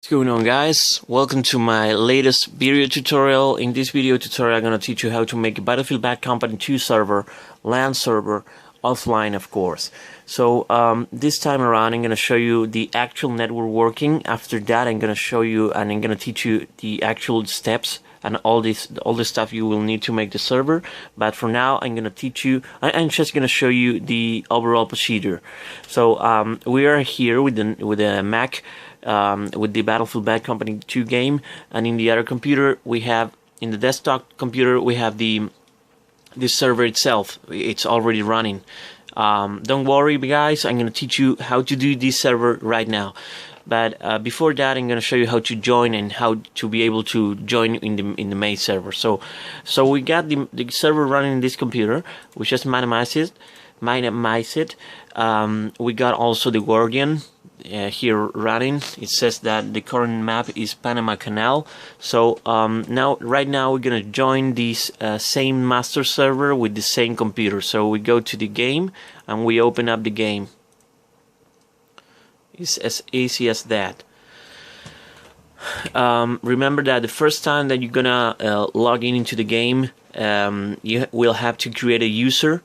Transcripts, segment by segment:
What's going on, guys? Welcome to my latest video tutorial. In this video tutorial I'm going to teach you how to make a Battlefield Bad Company 2 server, LAN server, offline of course. So this time around I'm going to show you the actual network working. After that I'm going to show you and I'm going to teach you the actual steps and all this stuff you will need to make the server. But for now I'm going to teach you, I'm just going to show you the overall procedure. So we are here with the Mac, with the Battlefield Bad Company 2 game, and in the other computer we have, in the desktop computer we have the server itself. It's already running. Don't worry guys, I'm gonna teach you how to do this server right now, but before that I'm gonna show you how to join and how to be able to join in the main server. So we got the server running in this computer. We just minimize it. We got also the Guardian here running. It says that the current map is Panama Canal. So right now we're gonna join this same master server with the same computer. So we go to the game and we open up the game. It's as easy as that. Remember that the first time that you're gonna log into the game, you will have to create a user.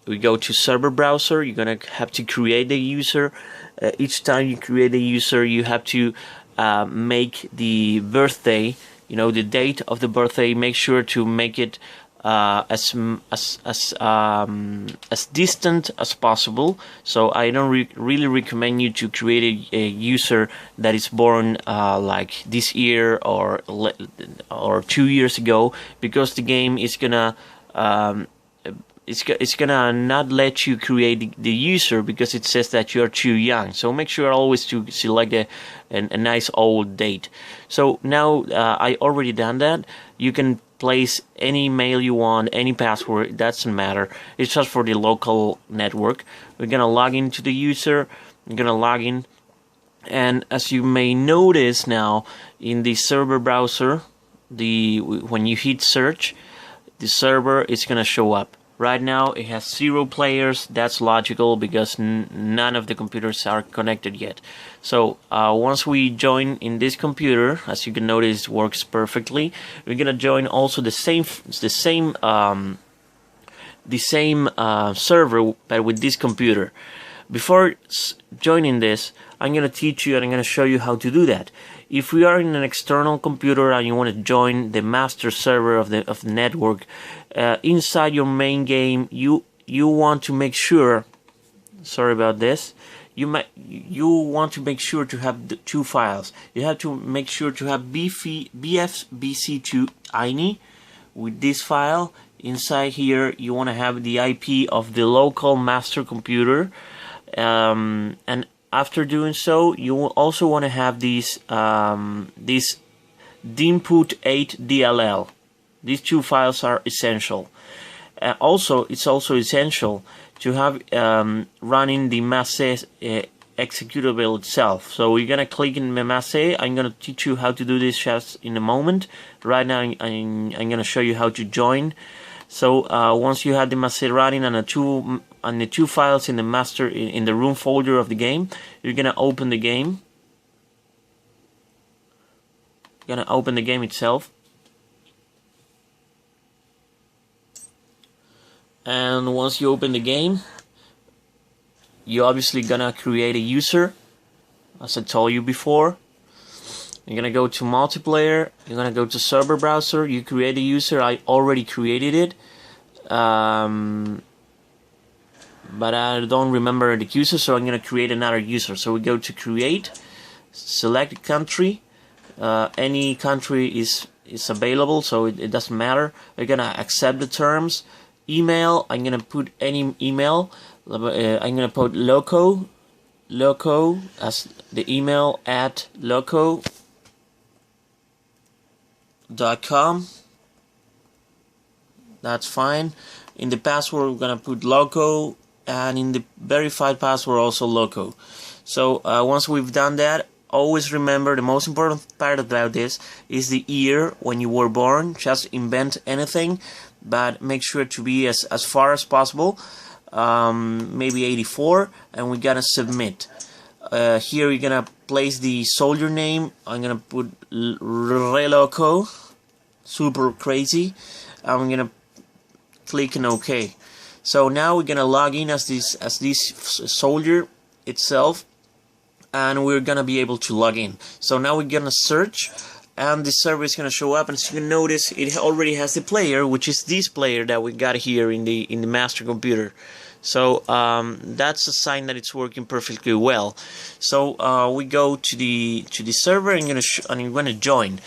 We go to server browser. You're gonna have to create a user. Each time you create a user, you have to make the birthday, the date of the birthday. Make sure to make it as distant as possible. So I don't really recommend you to create a user that is born like this year or 2 years ago, because the game is gonna it's gonna not let you create the user because it says that you're too young. So make sure always to select a nice old date. So now I already done that. You can place any mail you want, any password, it doesn't matter. It's just for the local network. We're gonna log into the user. I'm gonna log in, and as you may notice now in the server browser, when you hit search, the server is gonna show up. Right now it has 0 players. That's logical because none of the computers are connected yet. So once we join in this computer, as you can notice, it works perfectly. We're gonna join also the same server, but with this computer. Before joining this, I'm gonna teach you and I'm gonna show you how to do that. If we are in an external computer and you want to join the master server of the network, inside your main game, you want to make sure. Sorry about this. You want to make sure to have the 2 files. You have to make sure to have BFBC2 INI with this file. Inside here, you want to have the IP of the local master computer, and after doing so, you will also want to have this dinput 8 DLL. These 2 files are essential. It's also essential to have running the masse executable itself. So we're gonna click in the masse. I'm gonna teach you how to do this just in a moment. Right now, I'm gonna show you how to join. So once you have the masse running and the two files in the master in the room folder of the game, you're gonna open the game. You're gonna open the game itself, and once you open the game, you're obviously gonna create a user, as I told you before. You're gonna go to multiplayer. You're gonna go to server browser. You create a user. I already created it, but I don't remember the user, so I'm gonna create another user. So we go to create, select country. Any country is available, so it doesn't matter. We're gonna accept the terms. Email. I'm gonna put any email. I'm gonna put loco as the email at loco.com. That's fine. In the password, we're gonna put loco, and in the verified password also loco. So once we've done that, always remember the most important part about this is the year when you were born. Just invent anything, but make sure to be as far as possible. Maybe 84, and we gotta submit. Here you're gonna place the soldier name. I'm gonna put Reloco, super crazy. I'm gonna click on OK. So now we're gonna log in as this soldier itself, and we're gonna be able to log in. So now we're gonna search, and the server is gonna show up, and as you can notice, it already has the player, which is this player that we got here in the master computer. So that's a sign that it's working perfectly well. So we go to the server, and I'm gonna join.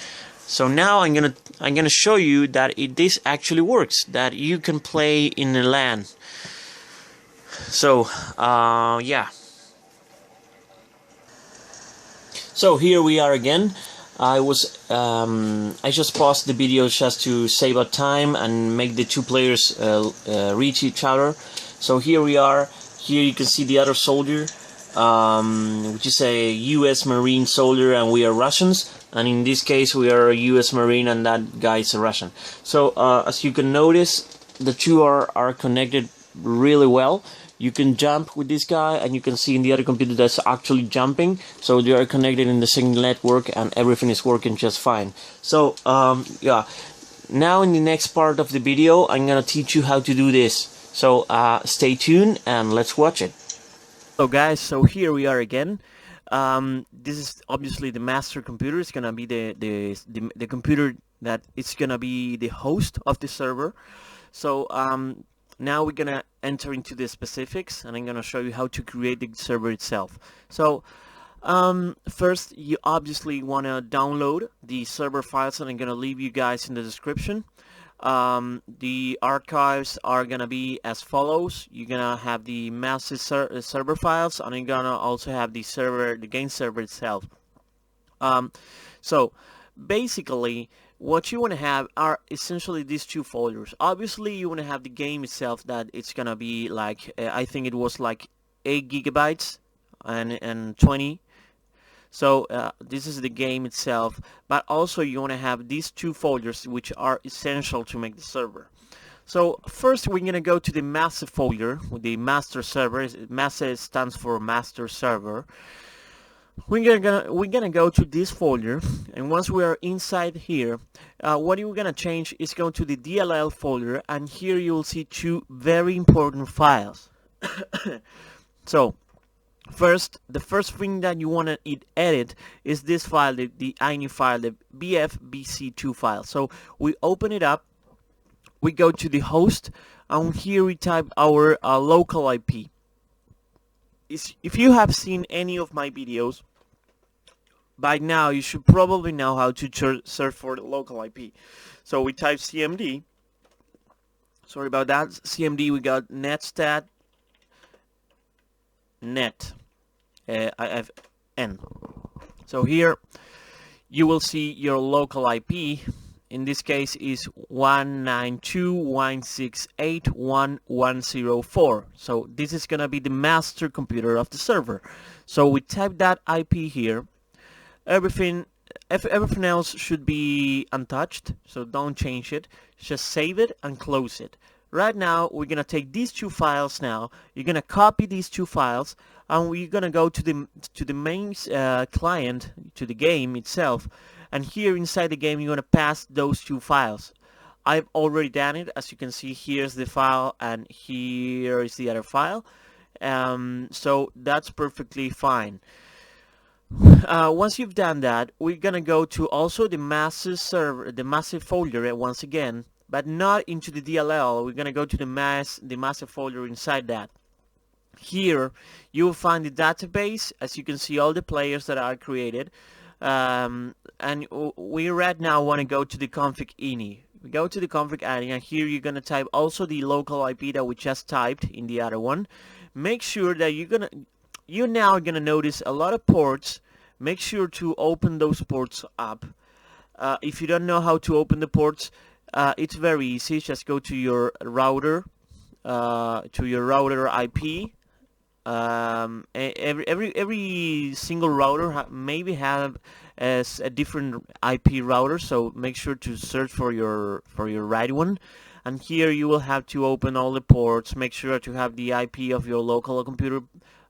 So now I'm gonna show you that this actually works, that you can play in the LAN. So yeah. So here we are again. I just paused the video just to save up time and make the two players reach each other. So here we are. Here you can see the other soldier, which is a U.S. Marine soldier, and we are Russians. And in this case, we are a U.S. Marine, and that guy is a Russian. So as you can notice, the two are connected really well. You can jump with this guy, and you can see in the other computer that's actually jumping. So they are connected in the same network, and everything is working just fine. So yeah, now in the next part of the video, I'm gonna teach you how to do this. So stay tuned and let's watch it. So guys, so here we are again. This is obviously the master computer. It's gonna be the computer that it's gonna be the host of the server. So now we're gonna enter into the specifics, and I'm gonna show you how to create the server itself. So first, you obviously want to download the server files, and I'm gonna leave you guys in the description. The archives are gonna be as follows. You're gonna have the master server files, and you're gonna also have the game server itself. So basically, what you want to have are essentially these two folders. Obviously, you want to have the game itself, that it's gonna be like I think it was like 8 gigabytes and 20. So this is the game itself, but also you want to have these two folders, which are essential to make the server. So first we're going to go to the master folder with the master server. Master stands for master server. We're gonna go to this folder, and once we are inside here, what you're gonna change is go to the DLL folder, and here you will see two very important files. So the first thing that you want to edit is this file, the INI file, the BFBC2 file. So we open it up, we go to the host, and here we type our local IP. If you have seen any of my videos, by now you should probably know how to search for the local IP. So we type CMD. Sorry about that. CMD, we got netstat net IFN. So here you will see your local IP. In this case is 192.168.1.104. So this is gonna be the master computer of the server. So we type that IP here. Everything else should be untouched, so don't change it. Just save it and close it. Right now we're gonna take these two files. Now you're gonna copy these two files, and we're gonna go to the main client, to the game itself, and here inside the game you're gonna pass those two files. I've already done it. As you can see, here's the file and here is the other file, so that's perfectly fine. Once you've done that, we're gonna go to also the master server, the master folder once again, but not into the DLL. We're gonna go to the master folder inside that. Here you will find the database. As you can see, all the players that are created, and we right now want to go to the config ini. We go to the config ini, and here you're gonna type also the local IP that we just typed in the other one. Make sure that you're now gonna notice a lot of ports. Make sure to open those ports up. If you don't know how to open the ports, it's very easy. Just go to your router IP. Every single router maybe have as a different IP router, so make sure to search for your right one. And here you will have to open all the ports. Make sure to have the IP of your local computer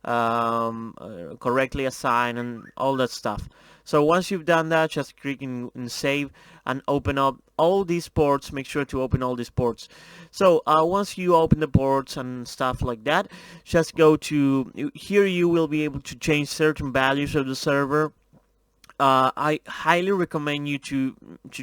correctly assigned, and all that stuff. So once you've done that, just click in save and open up all these ports. Make sure to open all these ports. So once you open the ports and stuff like that, just go to here. You will be able to change certain values of the server. I highly recommend you to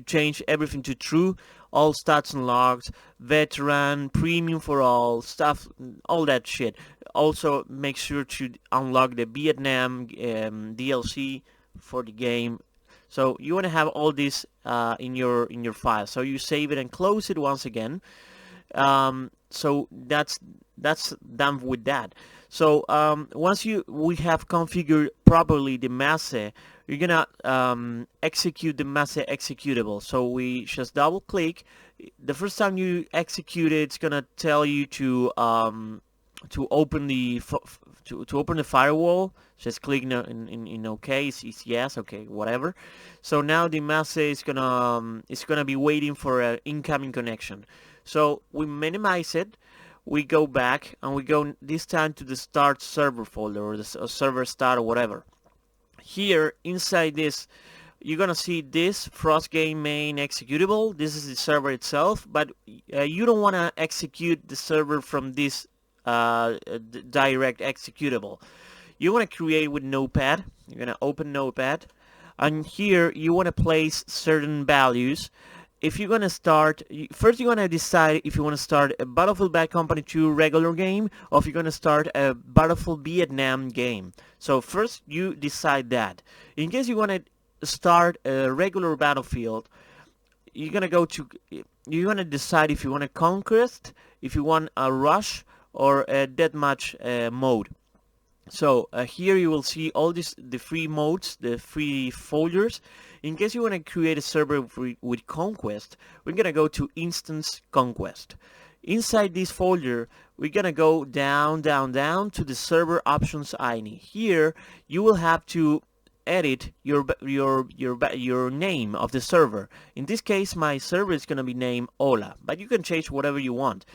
change everything to true, all stats unlocked, veteran, premium for all, stuff, all that shit. Also, make sure to unlock the Vietnam DLC for the game. So you want to have all this in your file. So you save it and close it once again. So that's done with that. So once we have configured properly the masse, you're gonna execute the masse executable. So we just double click. The first time you execute it, it's gonna tell you to open the to open the firewall. Just click in OK. It's yes, okay, whatever. So now the masse is gonna be waiting for an incoming connection. So we minimize it. We go back and we go this time to the start server folder or the server start or whatever. Here inside this, you're gonna see this Frost game main executable. This is the server itself, but you don't want to execute the server from this direct executable. You want to create with Notepad. You're gonna open Notepad, and here you want to place certain values. If you're gonna start, first you're gonna decide if you want to start a Battlefield Bad Company 2 regular game, or if you're gonna start a Battlefield Vietnam game. So first you decide that. In case you want to start a regular Battlefield, you're gonna decide if you want a conquest, if you want a rush, or a deathmatch mode. So here you will see all the free modes, the free folders. In case you want to create a server with Conquest, we're going to go to Instance Conquest. Inside this folder, we're going to go down to the Server Options INI. Here, you will have to edit your name of the server. In this case, my server is going to be named Ola, but you can change whatever you want.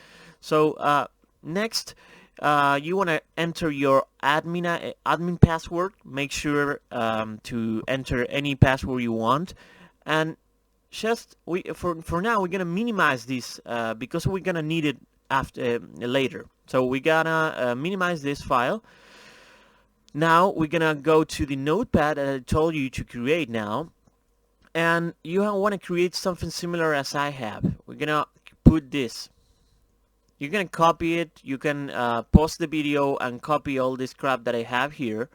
So next, you want to enter your admin password. Make sure to enter any password you want, and just for now we're gonna minimize this because we're gonna need it after later. So we're gonna minimize this file. Now we're gonna go to the notepad that I told you to create now, and you want to create something similar as I have. We're gonna put this. You can copy it. You can pause the video and copy all this crap that I have here.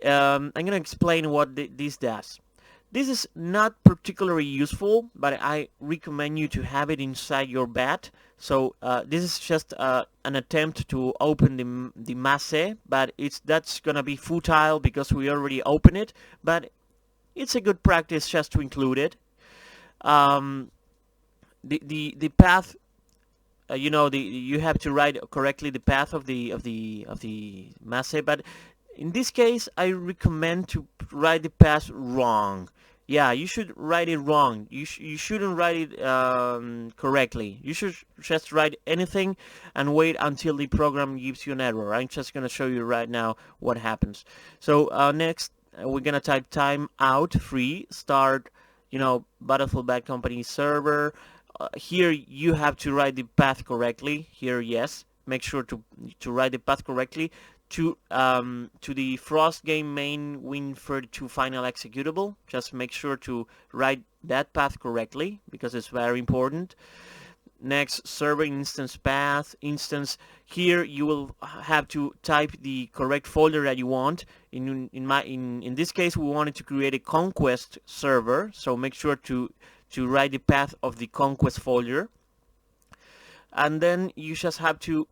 I'm going to explain what this does. This is not particularly useful, but I recommend you to have it inside your bat. So this is just an attempt to open the masse, but that's going to be futile because we already opened it. But it's a good practice just to include it. The path. You have to write correctly the path of the masse, but in this case I recommend to write the path wrong. Yeah, you should write it wrong. You shouldn't write it correctly. You should just write anything and wait until the program gives you an error. I'm just gonna show you right now what happens. So next we're gonna type timeout free start Battlefield Bad Company server. Here you have to write the path correctly. Here, yes, make sure to write the path correctly to the Frost game main win32 final executable. Just make sure to write that path correctly because it's very important. Next, server instance path instance. Here you will have to type the correct folder that you want. In this case, we wanted to create a conquest server, so make sure to write the path of the conquest folder, and then you just have to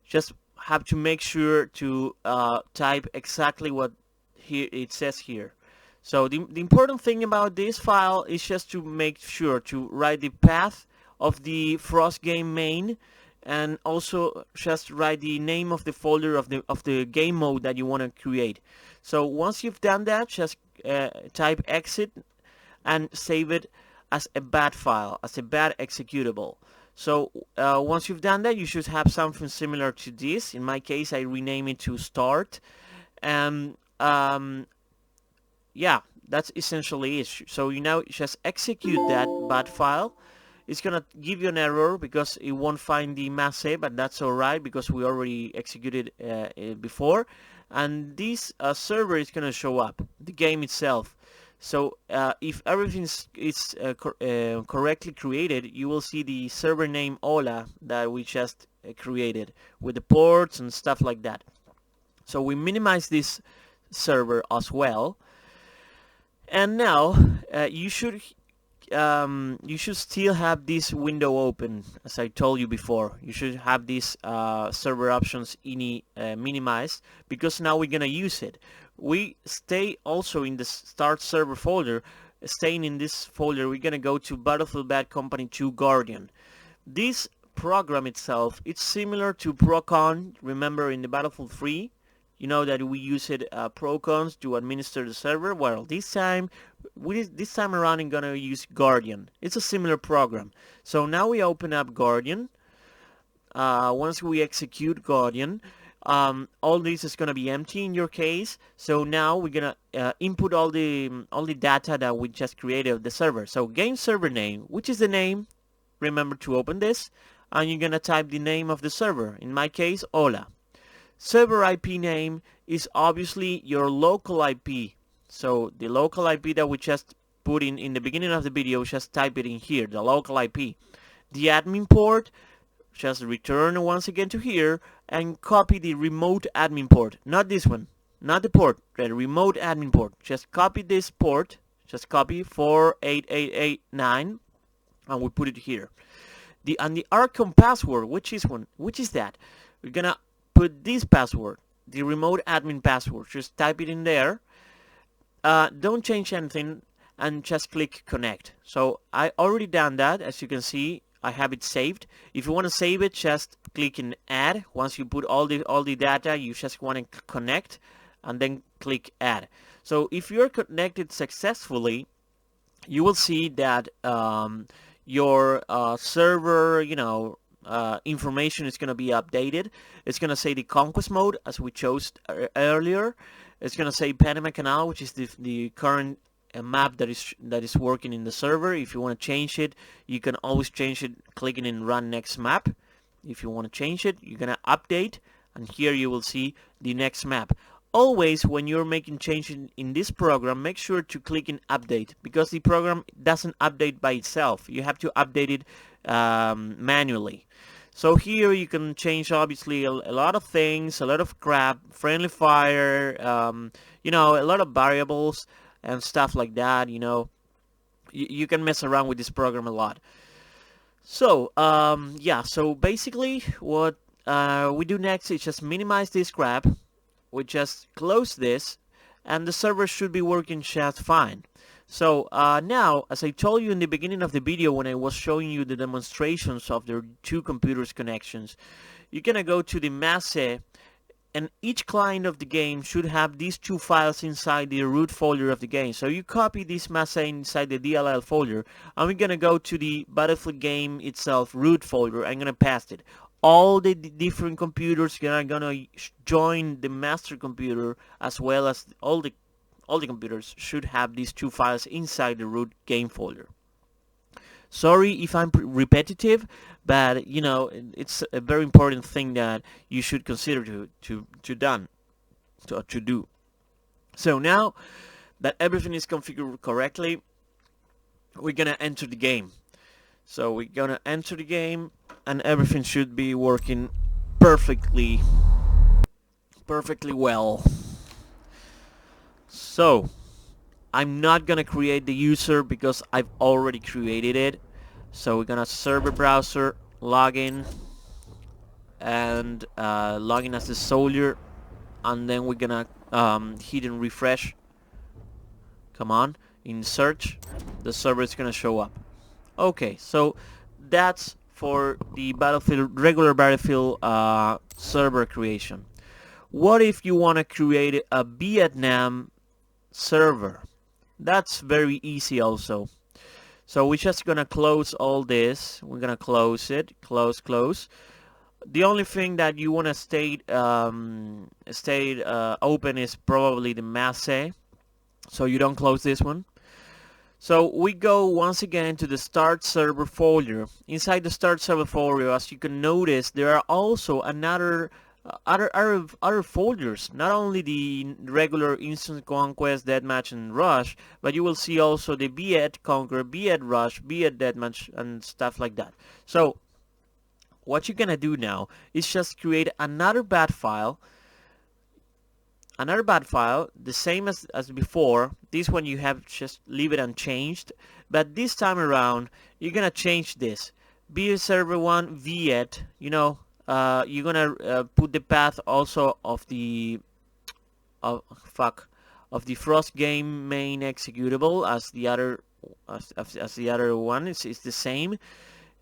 just have to make sure to type exactly what here it says here. So the important thing about this file is just to make sure to write the path of the Frost game main, and also just write the name of the folder of the game mode that you want to create. So once you've done that, just type exit and save it as a bat file, as a bat executable. So once you've done that, you should have something similar to this. In my case, I rename it to start, and yeah, that's essentially it. So you now just execute that bat file. It's gonna give you an error because it won't find the masse, but that's alright because we already executed it before. And this server is gonna show up, the game itself. So if everything is correctly created, you will see the server name Hola that we just created with the ports and stuff like that. So we minimize this server as well. And now you should still have this window open, as I told you before. You should have these server options minimized, because now we're gonna use it. We stay also in the start server folder. Staying in this folder, we're gonna go to Battlefield Bad Company 2 Guardian. This program itself, it's similar to Procon. Remember in the Battlefield 3, you know that we use it Procons to administer the server. Well, this time around I'm gonna use Guardian. It's a similar program. So now we open up Guardian. Once we execute Guardian, all this is gonna be empty in your case. So now we're gonna input all the data that we just created of the server. So game server name, which is the name. Remember to open this, and you're gonna type the name of the server. In my case, Hola. Server IP name is obviously your local IP. So the local IP that we just put in the beginning of the video, just type it in here, the local IP. The admin port, just return once again to here and copy the remote admin port. Not this one, not the port, the remote admin port. Just copy this port, just copy 48889, and we put it here. The ARCOM password, which is that? We're gonna put this password, the remote admin password. Just type it in there. Don't change anything and just click connect. So I already done that. As you can see, I have it saved. If you want to save it, just click in add. Once you put all the data, you just want to connect and then click add. So if you're connected successfully, you will see that your server, information is going to be updated. It's going to say the conquest mode as we chose earlier. It's going to say Panama Canal, which is the current map that is working in the server. If you want to change it, you can always change it clicking in run next map. If you want to change it, you're going to update, and here you will see the next map. Always when you're making changes in this program, make sure to click in update, because the program doesn't update by itself. You have to update it manually. So here you can change obviously a lot of things, a lot of crap, friendly fire, a lot of variables and stuff like that. You can mess around with this program a lot. So yeah, so basically what we do next is just minimize this crap. We just close this, and the server should be working just fine. So now, as I told you in the beginning of the video when I was showing you the demonstrations of the two computers connections, you're gonna go to the masse, and each client of the game should have these two files inside the root folder of the game. So you copy this masse inside the DLL folder, and we're gonna go to the Battlefield game itself root folder. I'm gonna paste it. All the different computers are gonna join the master computer, as well as all the computers should have these two files inside the root game folder. Sorry if I'm repetitive, but it's a very important thing that you should consider to do. So now that everything is configured correctly, we're gonna enter the game. So we're gonna enter the game, and everything should be working perfectly well. So I'm not gonna create the user because I've already created it. So we're gonna server browser, login, and login as the soldier, and then we're gonna hit and refresh. Come on, in search, the server is gonna show up. Okay, so that's for the regular Battlefield server creation. What if you want to create a Vietnam server? That's very easy also. So we're just gonna close all this. We're gonna close it, close. The only thing that you wanna stay open is probably the masse, so you don't close this one. So we go once again to the start server folder. Inside the start server folder, as you can notice, there are also other folders, not only the regular Instant Conquest, Deathmatch, and Rush, but you will see also the Be@, Conquer, Be@, Rush, Be@, Deathmatch, and stuff like that. So what you're gonna do now is just create another bat file, the same as before. This one you have just leave it unchanged, but this time around you're gonna change this. Be server 1 v8, you're gonna put the path also of the of the Frost game main executable as the other one. It's the same,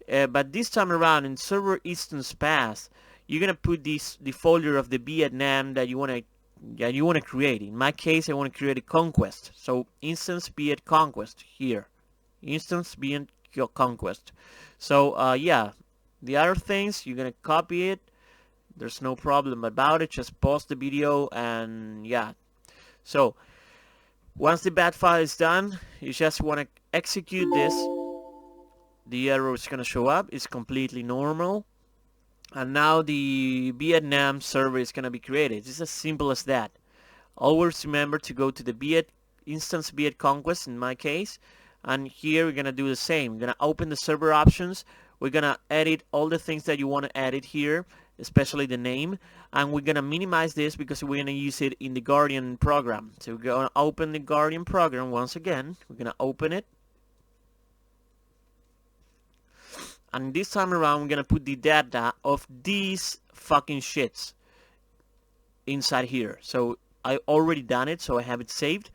but this time around in server instance path you're gonna put the folder of the Vietnam that you want to create. In my case, I want to create a conquest. So instance be@, conquest here. Instance be@, conquest. So yeah, the other things you're gonna copy it. There's no problem about it. Just pause the video and yeah. So once the bat file is done, you just want to execute this. The error is gonna show up. It's completely normal. And now the Vietnam server is going to be created. It's as simple as that. Always remember to go to the instance conquest in my case. And here we're going to do the same. We're going to open the server options. We're going to edit all the things that you want to edit here, especially the name. And we're going to minimize this because we're going to use it in the Guardian program. So we're going to open the Guardian program once again. We're going to open it. And this time around, we're going to put the data of these fucking shits inside here. So I already done it, so I have it saved.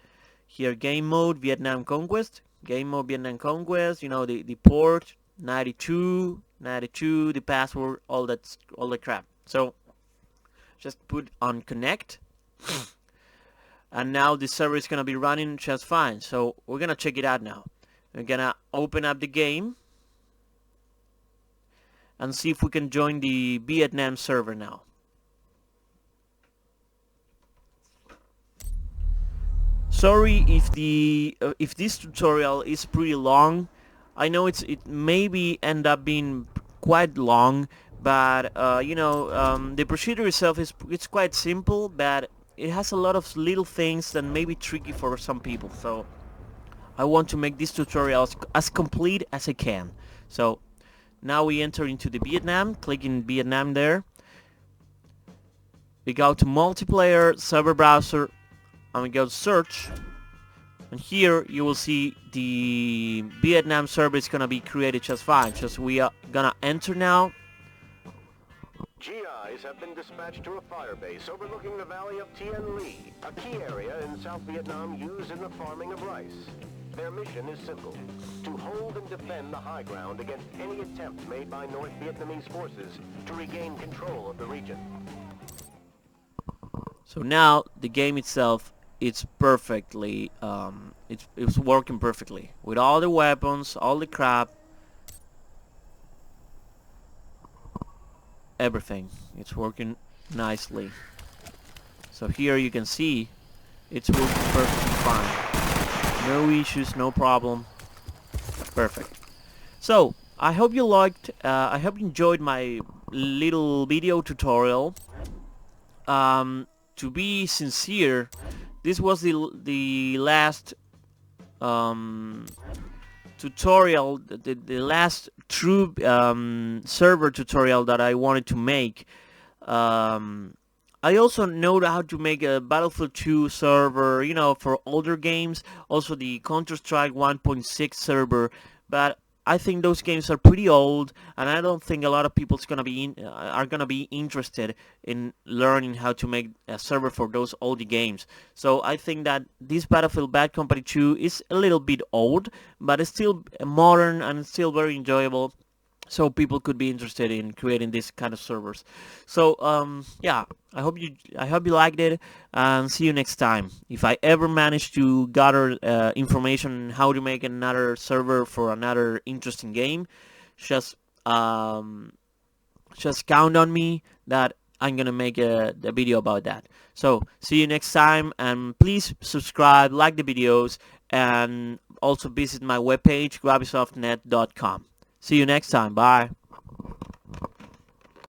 Here, game mode, Vietnam Conquest. Game mode, Vietnam Conquest. The port, 92, the password, all the crap. So just put on connect. And now the server is going to be running just fine. So we're going to check it out now. We're going to open up the game and see if we can join the Vietnam server now. Sorry if this tutorial is pretty long. I know it maybe end up being quite long, but the procedure itself it's quite simple, but it has a lot of little things that may be tricky for some people. So I want to make this tutorial as complete as I can. So now we enter into the Vietnam, clicking Vietnam there. We go to multiplayer, server browser, and we go to search. And here you will see the Vietnam server is gonna be created just fine. Just we are gonna enter now. GIs have been dispatched to a fire base overlooking the valley of Tien Le, a key area in South Vietnam used in the farming of rice. Their mission is simple: to hold and defend the high ground against any attempt made by North Vietnamese forces to regain control of the region. So now the game itself, it's perfectly, it's working perfectly with all the weapons, all the crap, everything. It's working nicely. So here you can see it's working perfectly fine. No issues, no problem. Perfect. So I hope you liked, I hope you enjoyed my little video tutorial. To be sincere, this was the last tutorial, the last true server tutorial that I wanted to make. I also know how to make a Battlefield 2 server, for older games, also the Counter-Strike 1.6 server, but I think those games are pretty old, and I don't think a lot of people are gonna be interested in learning how to make a server for those oldie games. So I think that this Battlefield Bad Company 2 is a little bit old, but it's still modern and it's still very enjoyable. so people could be interested in creating this kind of servers. So yeah, I hope you liked it, and see you next time. If I ever manage to gather information on how to make another server for another interesting game, just um, just count on me that I'm gonna make a video about that. So see you next time, and please subscribe, like the videos, and also visit my webpage graphisoftnet.com. See you next time. Bye.